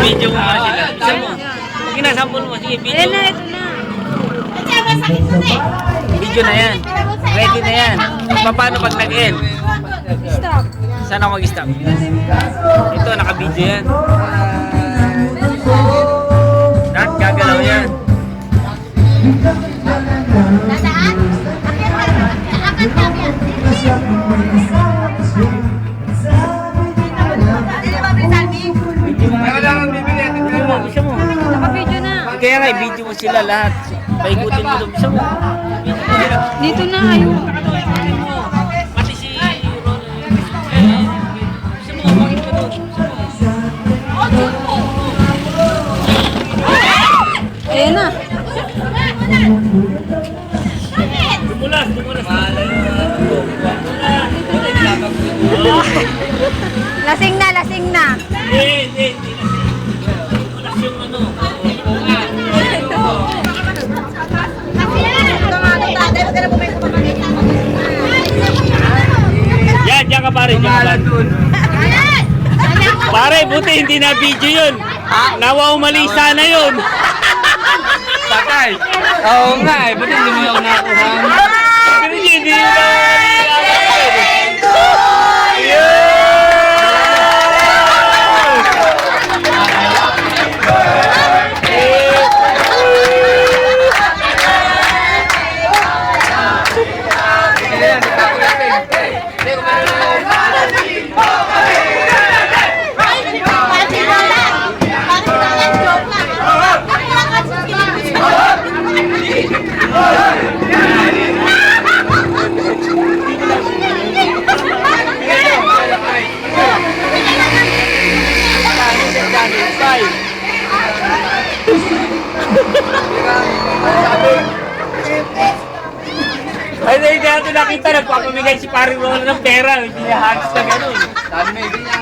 I-video mo muna sila. Isa mo. Sige na, sample mo. Sige, video. Ayan na, ito na. Video na yan. Ready na yan. Paano pag nag-end? Stop. Saan ako mag-stop? Ito, naka-video yan. Lahat gagalaw yan. Dadaan? Akan kami yan. Dili ba, Brisalmi? Video mo nga. Bisa mo. Naka-video na. Kaya nga, i-video mo sila lahat. Paikutin mo doon. Bisa mo. Dito na, ayun. Pati si Ron. Bisa mo, bakit ka doon? Ayan na. Dumulas. Lasing na, lasing na. Hindi. Dumulas yung ano. Yan, diyan ka pare, diyan ka pare, buti hindi na video yun. Nawa umali sana yun. Patay. Oo nga eh. Ba't hindi mo ako nakuha? Pero hindi na. Ay, hindi natin nakita. Nagpapamigay si Paring Rola ng pera. Hindi niya hagis na gano'n. Sabi mo, hindi niya